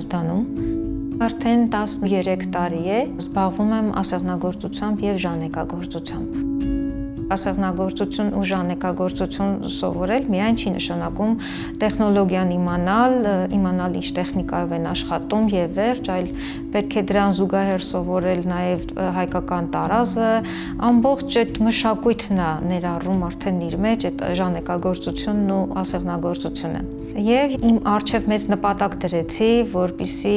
Հրազդանում։ Արդեն 13 տարի է զբաղվում եմ ասեղնագործությամբ եւ ժանեկագործությամբ։ Ասեղնագործություն ու ժանեկագործություն սովորել միայն չի նշանակում տեխնոլոգիան իմանալ ինչ տեխնիկայով են աշխատում եւ վերջ, այլ պետք է դրան զուգահեռ սովորել նաեւ հայկական տարազը, ամբողջ այդ մշակույթն է ներառում արդեն իր մեջ այդ ժանեկագործությունն ու ասեղնագործությունը։ Եվ իմ առջև մեծ նպատակ դրեցի, որպեսզի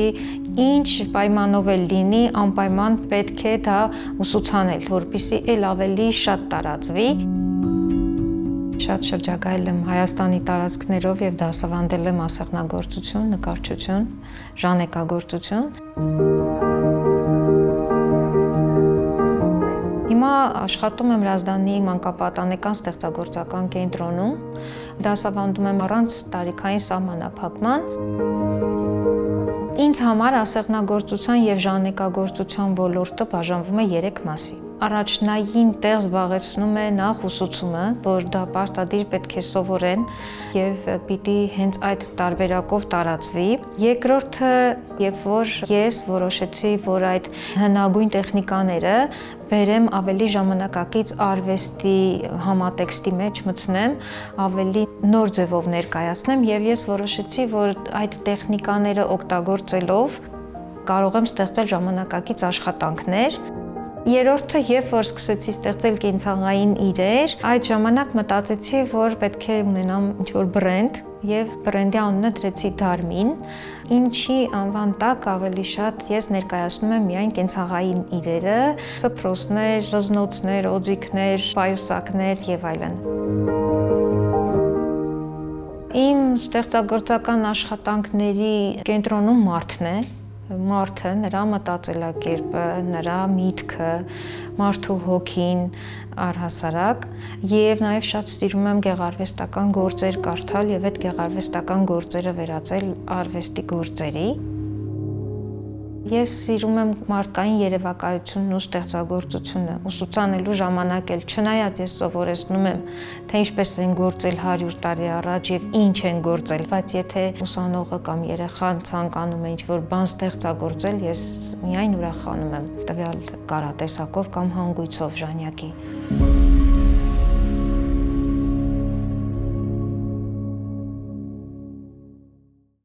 ինչ պայմանով էլ լինի, անպայման պետք է դա ուսուցանել, որպեսզի էլ ավելի շատ տարածվի։ Շատ շրջագայել եմ Հայաստանի տարածքներով եւ դասավանդել եմ ասեղնագործություն, նկարչություն, ժանեկագործություն։ Հիմա աշխատում եմ Հրազդանի մանկապատանեկան ստեղծագործական կենտրոնում, դասավանդում եմ առանց տարիքային սահմանափակման։ Ինձ համար ասեղնագործության եւ ժանեկագործության ոլորտը բաժանվում է 3 մասի։ Առաջնային տեղ զբաղեցնում է նախ ուսուցումը, որ դա պարտադիր պետք է սովորեն եւ պիտի հենց այդ տարբերակով տարածվի։ Երկրորդը, երբ որ ես որոշեցի, որ այդ հնագույն տեխնիկաները բերեմ ավելի ժամանակակից արվեստի համատեքստի մեջ մտցնեմ, ավելի նոր ձևով ներկայացնեմ եւ ես որոշեցի, որ այդ տեխնիկաները օգտագործելով կարող եմ ստեղծել ժամանակակից աշխատանքներ։ Երրորդը, երբ որ սկսեցի ստեղծել կենցաղային իրեր, այդ ժամանակ մտածեցի, որ պետք է ունենամ ինչ-որ բրենդ եւ բրենդի անունը դրեցի Դարմին, ինչի անվան տակ ավելի շատ ես ներկայացնում եմ միայն կենցաղային իրերը, սփռոցներ, վզնոցներ, օձիքներ, պայուսակներ եւ այլն։ Իմ ստեղծագործական աշխատանքների կենտրոնում մարդն է, մարդը, նրա մտածելակերպը, նրա միտքը, մարդու հոգին առհասարակ եւ նաեւ շատ սիրում եմ գեղարվեստական գործեր կարդալ եւ այդ գեղարվեստական գործերը վերածել արվեստի գործերի։ Ես սիրում եմ մարդկային երևակայությունն ու ստեղծագործությունը, ուսուցանելու ժամանակ էլ չնայած ես սովորեցնում եմ, թե ինչպես են գործել 100 տարի առաջ եւ ինչ են գործել, բայց եթե ուսանողը կամ երեխան ցանկանում է ինչ-որ բան ստեղծագործել, ես միայն ուրախանում եմ տվյալ կարատեսակով կամ հանգույցով ժանյակի։